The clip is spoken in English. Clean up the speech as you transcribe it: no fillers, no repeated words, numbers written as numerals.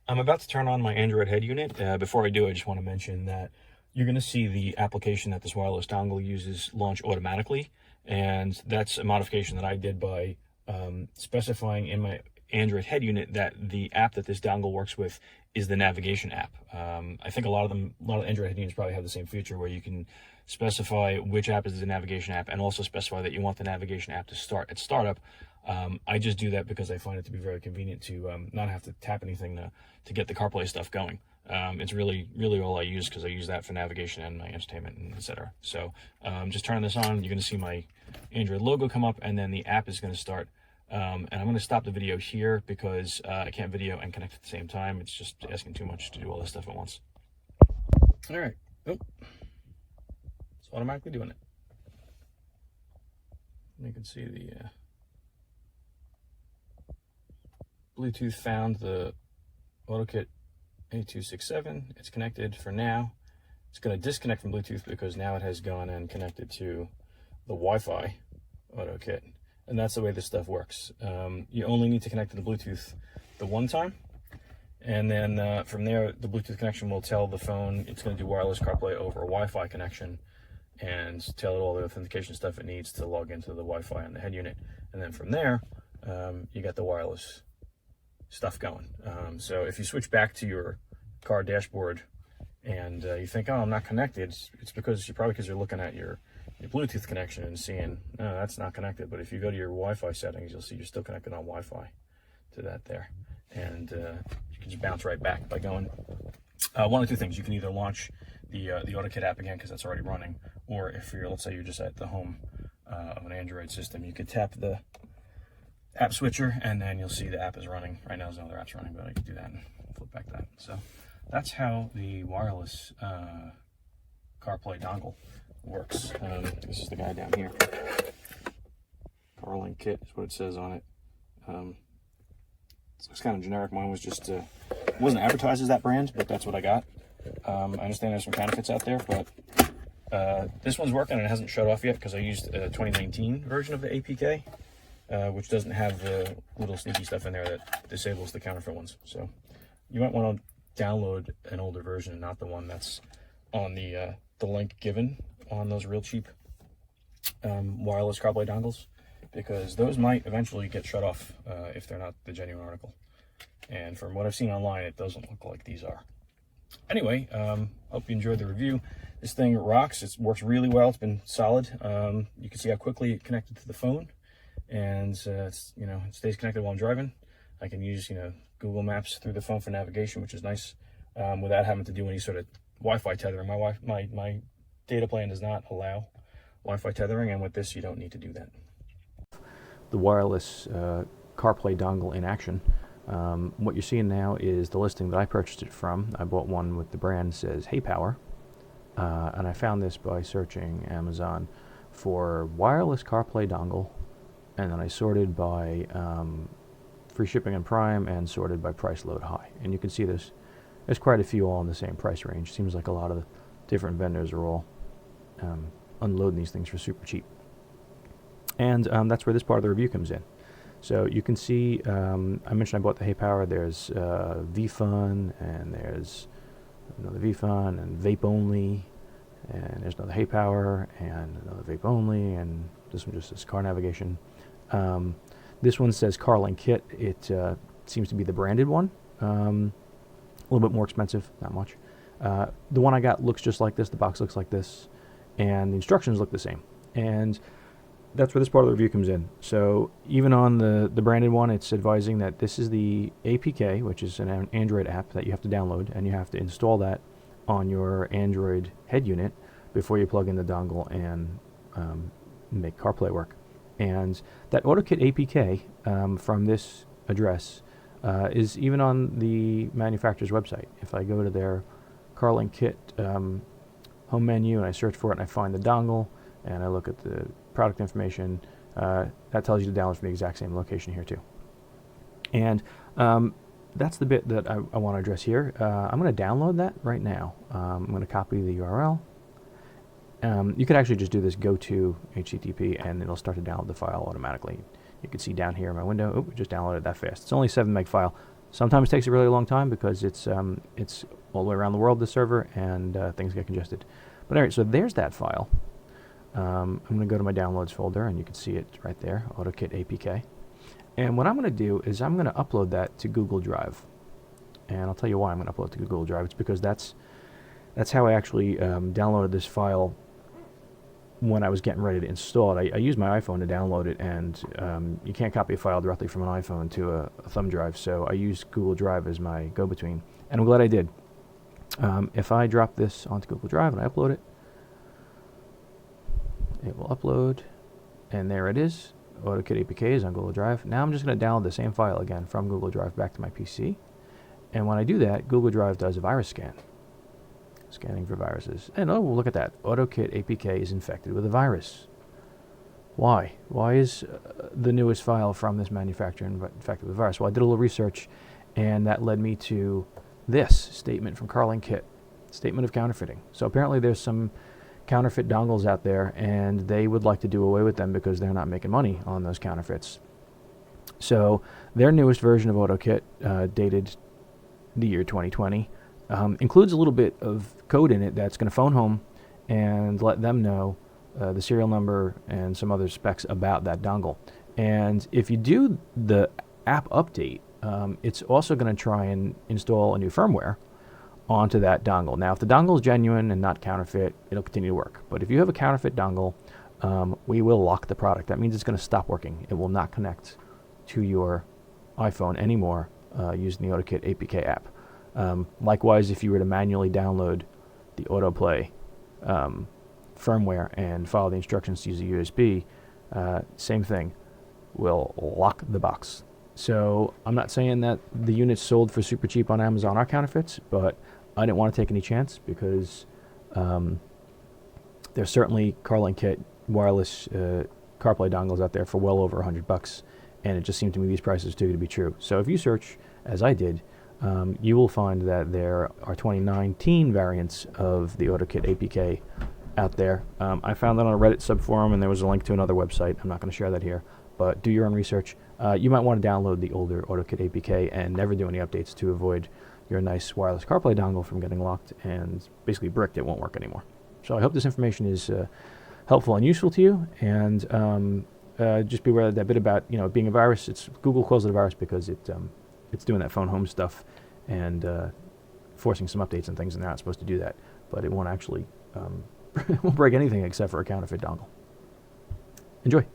I'm about to turn on my Android head unit. Before I do, I just want to mention that you're going to see the application that this wireless dongle uses launch automatically. And that's a modification that I did by specifying in my Android head unit that the app that this dongle works with is the navigation app. I think a lot of Android head units probably have the same feature where you can specify which app is the navigation app and also specify that you want the navigation app to start at startup. I just do that because I find it to be very convenient to not have to tap anything to get the CarPlay stuff going. It's really all I use because I use that for navigation and my entertainment and etc. So just turn this on, you're going to see my Android logo come up, and then the app is going to start. And I'm going to stop the video here because I can't video and connect at the same time. It's just asking too much to do all this stuff at once. All right. Oh, it's automatically doing it. You can see the Bluetooth found the AutoKit 8267. It's connected for now. It's going to disconnect from Bluetooth because now it has gone and connected to the Wi-Fi AutoKit. And that's the way this stuff works. You only need to connect to the Bluetooth the one time. And then from there, the Bluetooth connection will tell the phone it's going to do wireless CarPlay over a Wi-Fi connection and tell it all the authentication stuff it needs to log into the Wi-Fi on the head unit. And then from there, you got the wireless stuff going. So if you switch back to your car dashboard and you think, oh, I'm not connected, it's because you're looking at your Bluetooth connection and seeing, no, that's not connected. But if you go to your Wi-Fi settings, you'll see you're still connected on Wi-Fi to that there. And you can just bounce right back by going. One of two things: you can either launch the AutoKit app again because that's already running, or if you're, let's say you're just at the home of an Android system, you could tap the app switcher and then you'll see the app is running. Right now there's no other apps running, but I can do that and flip back to that. So that's how the wireless CarPlay dongle works. This is the guy down here. CarLink kit is what it says on it. It's kind of generic. Mine was just wasn't advertised as that brand, but that's what I got. I understand there's some counterfeits out there, but this one's working and it hasn't shut off yet because I used a 2019 version of the APK, which doesn't have the little sneaky stuff in there that disables the counterfeit ones. So you might want to download an older version and not the one that's on the link given on those real cheap wireless CarPlay dongles, because those might eventually get shut off if they're not the genuine article. And from what I've seen online, it doesn't look like these are. Anyway, hope you enjoyed the review. This thing rocks. It works really well. It's been solid. You can see how quickly it connected to the phone, and it's, it stays connected while I'm driving. I can use Google Maps through the phone for navigation, which is nice, without having to do any sort of Wi-Fi tethering. My data plan does not allow Wi-Fi tethering, and with this you don't need to do that. The wireless CarPlay dongle in action. What you're seeing now is the listing that I purchased it from. I bought one with the brand says Hey Power, and I found this by searching Amazon for wireless CarPlay dongle, and then I sorted by free shipping and Prime and sorted by price load high. And you can see there's quite a few all in the same price range. Seems like a lot of the different vendors are all unloading these things for super cheap. And that's where this part of the review comes in. So you can see, I mentioned I bought the Hey Power. There's VFun, and there's another VFun, and Vape Only, and there's another Hey Power, and another Vape Only, and this one just says car navigation. This one says CarLink Kit. It seems to be the branded one. A little bit more expensive, not much. The one I got looks just like this. The box looks like this, and the instructions look the same. And that's where this part of the review comes in. So even on the branded one, it's advising that this is the APK, which is an Android app that you have to download, and you have to install that on your Android head unit before you plug in the dongle and make CarPlay work. And that AutoKit APK from this address is even on the manufacturer's website. If I go to their CarLink Kit home menu and I search for it and I find the dongle and I look at the product information, that tells you to download from the exact same location here too. And that's the bit that I want to address here. I'm going to download that right now. I'm going to copy the URL. You could actually just do this go to HTTP and it'll start to download the file automatically. You can see down here in my window, it just downloaded that fast. It's only a 7 meg file, Sometimes it takes a really long time because it's all the way around the world, the server, and things get congested. But anyway, so there's that file. I'm going to go to my downloads folder, and you can see it right there, AutoKit APK. And what I'm going to do is I'm going to upload that to Google Drive. And I'll tell you why I'm going to upload it to Google Drive. It's because that's how I actually downloaded this file when I was getting ready to install it. I used my iPhone to download it, and you can't copy a file directly from an iPhone to a thumb drive, so I used Google Drive as my go-between, and I'm glad I did. If I drop this onto Google Drive and I upload it, it will upload, and there it is. AutoKit APK is on Google Drive. Now I'm just going to download the same file again from Google Drive back to my PC, and when I do that, Google Drive does a virus scan. Scanning for viruses. And oh, look at that. AutoKit APK is infected with a virus. Why? Why is the newest file from this manufacturer infected with a virus? Well, I did a little research, and that led me to this statement from CarPlay. Statement of counterfeiting. So apparently there's some counterfeit dongles out there, and they would like to do away with them because they're not making money on those counterfeits. So their newest version of AutoKit, dated the year 2020, includes a little bit of code in it that's going to phone home and let them know the serial number and some other specs about that dongle. And if you do the app update, it's also going to try and install a new firmware onto that dongle. Now, if the dongle is genuine and not counterfeit, it'll continue to work. But if you have a counterfeit dongle, we will lock the product. That means it's going to stop working. It will not connect to your iPhone anymore using the AutoKit APK app. Likewise, if you were to manually download the AutoPlay firmware and follow the instructions to use a USB, same thing, will lock the box. So I'm not saying that the units sold for super cheap on Amazon are counterfeits, but I didn't want to take any chance because there's certainly CarPlay wireless CarPlay dongles out there for well over $100, and it just seemed to me these prices too good to be true. So if you search, as I did, you will find that there are 2019 variants of the AutoKit APK out there. I found that on a Reddit subforum, and there was a link to another website. I'm not going to share that here, but do your own research. You might want to download the older AutoKit APK and never do any updates to avoid your nice wireless CarPlay dongle from getting locked and basically bricked. It won't work anymore. So I hope this information is helpful and useful to you, and just be aware of that bit about it being a virus. Google calls it a virus because it's doing that phone home stuff and forcing some updates and things, and they're not supposed to do that. But it won't actually it won't break anything except for a counterfeit dongle. Enjoy.